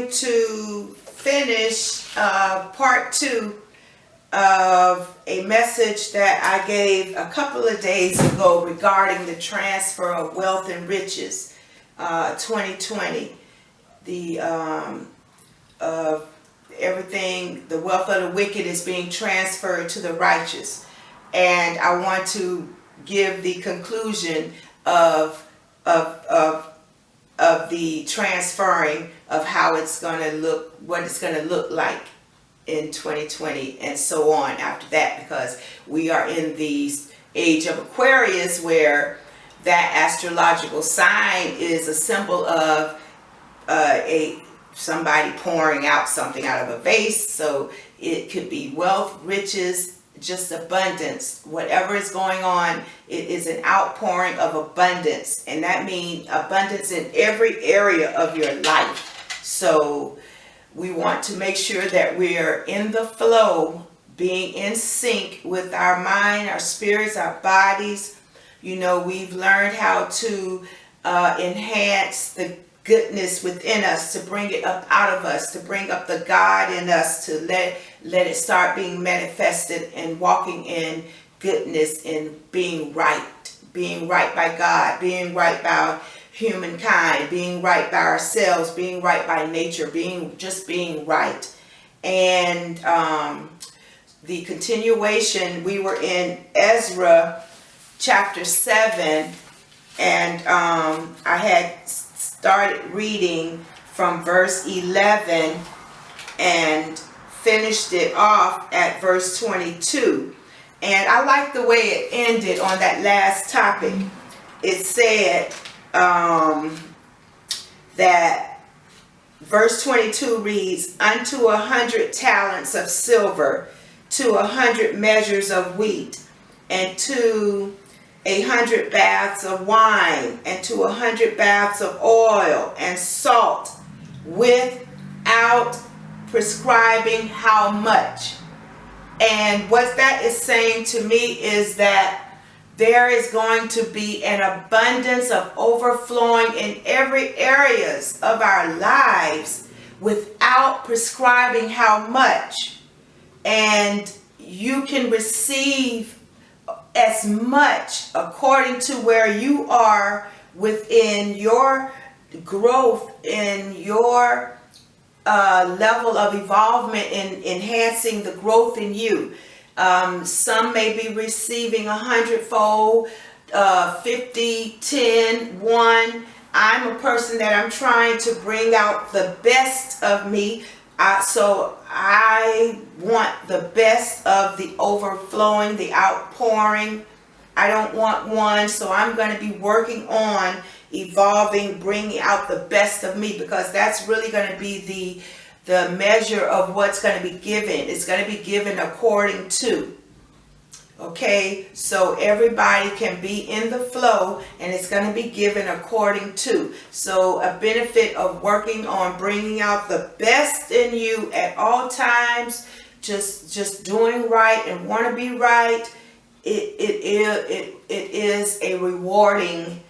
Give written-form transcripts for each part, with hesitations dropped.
going to finish part 2 of a message that I gave a couple of days ago regarding the transfer of wealth and riches, 2020. The everything, the wealth of the wicked is being transferred to the righteous, and I want to give the conclusion of the transferring of how it's going to look, what it's going to look like in 2020 and so on after that, because we are in the age of Aquarius, where that astrological sign is a symbol of somebody pouring out something out of a vase. So it could be wealth, riches, just abundance. Whatever is going on, it is an outpouring of abundance, and that means abundance in every area of your life. So we want to make sure that we're in the flow, being in sync with our mind, our spirits, our bodies. You know, we've learned how to enhance the goodness within us, to bring it up out of us, to bring up the God in us, to let it start being manifested and walking in goodness and being right by God, being right by humankind, being right by ourselves, being right by nature, being right. And the continuation, we were in Ezra chapter 7, and I had started reading from verse 11 and finished it off at verse 22. And I like the way it ended on that last topic. It said that verse 22 reads, "Unto 100 talents of silver, to 100 measures of wheat, and to 100 baths of wine, and to 100 baths of oil and salt, without prescribing how much." And what that is saying to me is that there is going to be an abundance of overflowing in every areas of our lives without prescribing how much. And you can receive as much according to where you are within your growth, in your level of involvement in enhancing the growth in you. Some may be receiving 100-fold, 50, 10, 1. I'm a person that I'm trying to bring out the best of me. So I want the best of the overflowing, the outpouring. I don't want one, so I'm going to be working on evolving, bringing out the best of me, because that's really going to be the measure of what's going to be given. It's going to be given according to. Okay, so everybody can be in the flow, and it's going to be given according to. So a benefit of working on bringing out the best in you at all times, just doing right and want to be right. It is a rewarding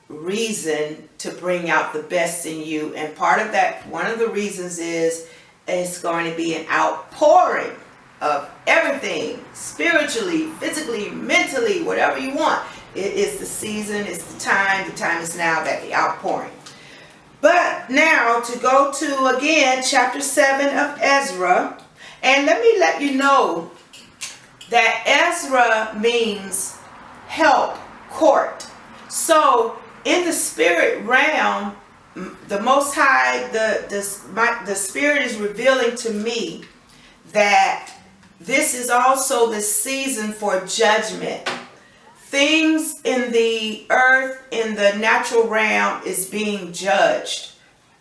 reason to bring out the best in you, and part of that, one of the reasons is it's going to be an outpouring of everything, spiritually, physically, mentally, whatever you want. It is the season, it's the time is now, that the outpouring. But now to go to again chapter 7 of Ezra, and let me let you know that Ezra means help, court. So in the spirit realm, the Most High, the Spirit is revealing to me that this is also the season for judgment. Things in the earth, in the natural realm, is being judged.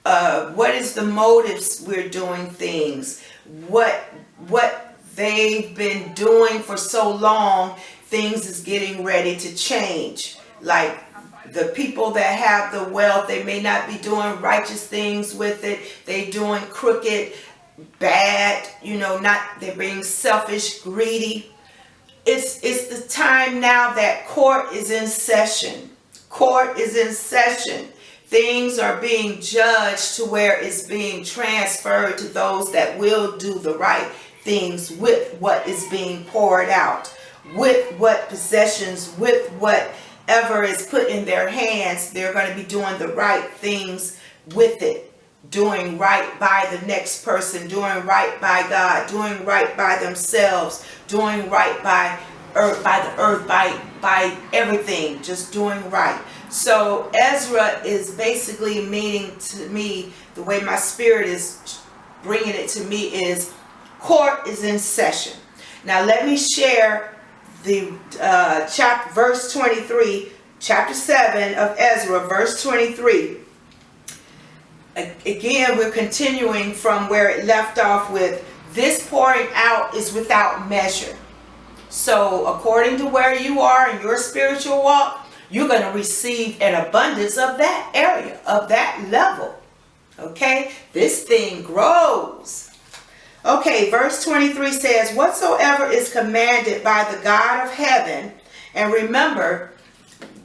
What is the motives we're doing things? What they've been doing for so long, things is getting ready to change. Like the people that have the wealth, they may not be doing righteous things with it. They're doing crooked, bad, they're being selfish, greedy. It's the time now that court is in session. Court is in session. things are being judged to where it's being transferred to those that will do the right things with what is being poured out, with what possessions, with whatever is put in their hands. They're going to be doing the right things with it, doing right by the next person, doing right by God, doing right by themselves, doing right by earth, by everything, just doing right. So Ezra is basically meaning to me, the way my spirit is bringing it to me is, court is in session. Now let me share the verse 23, chapter 7 of Ezra, verse 23. Again, we're continuing from where it left off with, this pouring out is without measure. So according to where you are in your spiritual walk, you're going to receive an abundance of that area, of that level. Okay, this thing grows. Okay, verse 23 says, whatsoever is commanded by the God of heaven, and remember,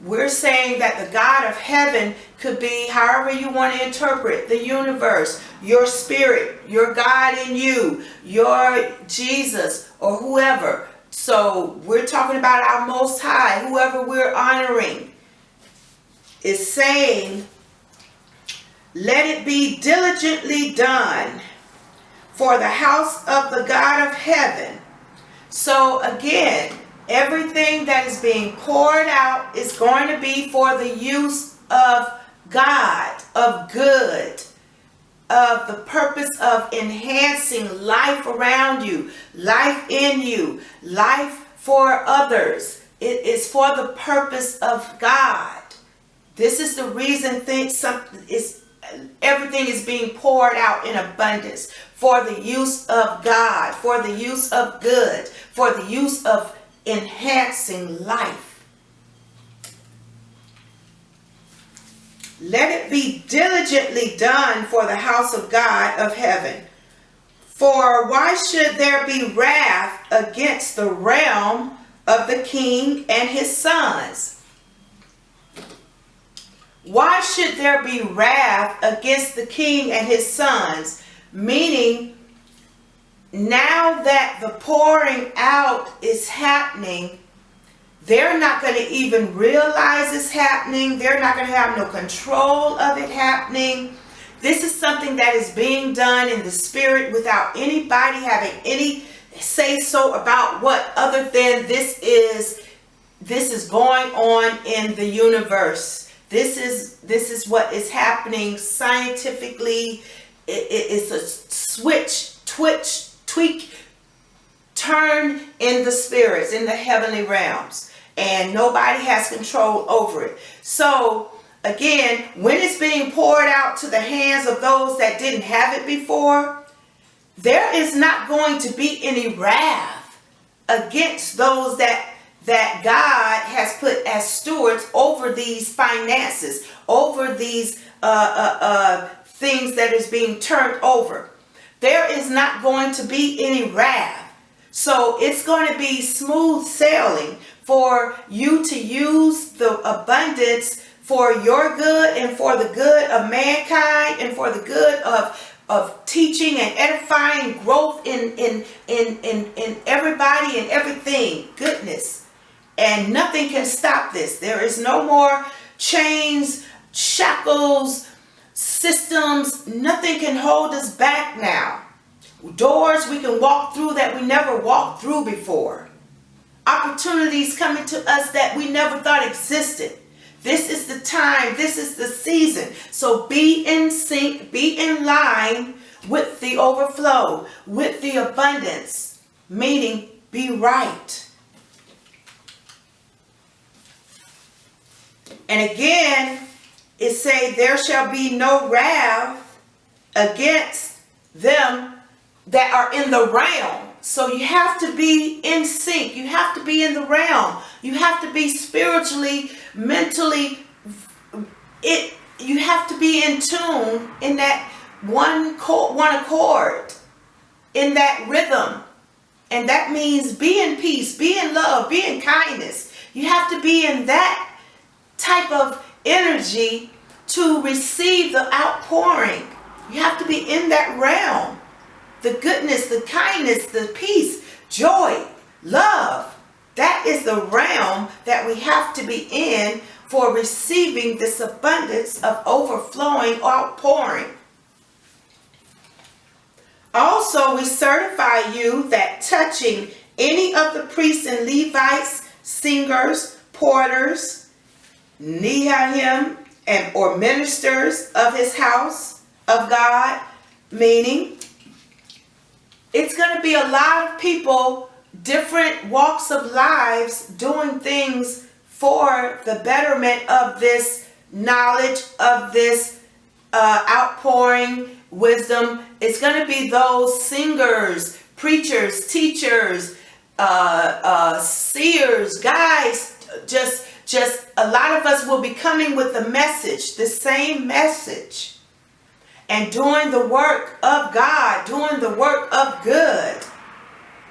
we're saying that the God of heaven could be however you want to interpret the universe, your spirit, your God in you, your Jesus, or whoever. So we're talking about our Most High, whoever we're honoring, is saying, let it be diligently done for the house of the God of heaven. So again, everything that is being poured out is going to be for the use of God, of good, of the purpose of enhancing life around you, life in you, life for others. It is for the purpose of God. This is the reason everything is being poured out in abundance, for the use of God, for the use of good, for the use of enhancing life. Let it be diligently done for the house of God of heaven. For why should there be wrath against the realm of the king and his sons? Why should there be wrath against the king and his sons? Meaning, now that the pouring out is happening, they're not going to even realize it's happening. They're not going to have no control of it happening. This is something that is being done in the spirit without anybody having any say so about what, other than this is going on in the universe. This is what is happening scientifically. It's a tweak, turn in the spirits, in the heavenly realms. And nobody has control over it. So again, when it's being poured out to the hands of those that didn't have it before, there is not going to be any wrath against those that God has put as stewards over these finances, over these things that is being turned over. There is not going to be any wrath. So it's going to be smooth sailing for you to use the abundance for your good and for the good of mankind and for the good of teaching and edifying growth in everybody and everything. Goodness. And nothing can stop this. There is no more chains, shackles, systems. Nothing can hold us back now. Doors we can walk through that we never walked through before. Opportunities coming to us that we never thought existed. This is the time. This is the season. So be in sync, be in line with the overflow, with the abundance, meaning be right. And again, it say there shall be no wrath against them that are in the realm. So you have to be in sync. You have to be in the realm. You have to be spiritually, mentally. You have to be in tune, in that one accord, in that rhythm. And that means be in peace, be in love, be in kindness. You have to be in that type of energy to receive the outpouring. You have to be in that realm. The goodness, the kindness, the peace, joy, love. That is the realm that we have to be in for receiving this abundance of overflowing outpouring. Also, we certify you that touching any of the priests and Levites, singers, porters, Nehemiah, and or ministers of his house of God, meaning it's going to be a lot of people, different walks of lives, doing things for the betterment of this knowledge, of this outpouring wisdom. It's going to be those singers, preachers, teachers, seers, guys, just a lot of us will be coming with the message, the same message, and doing the work of God, doing the work of good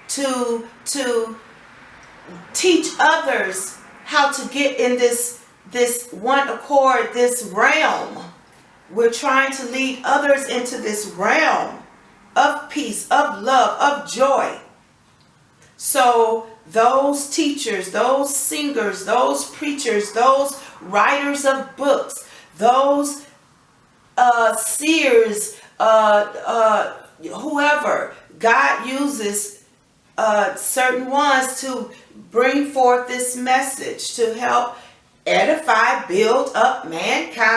to teach others how to get in this one accord, this realm. We're trying to lead others into this realm of peace, of love, of joy. So those teachers, those singers, those preachers, those writers of books, those seers, whoever, God uses certain ones to bring forth this message to help edify, build up mankind.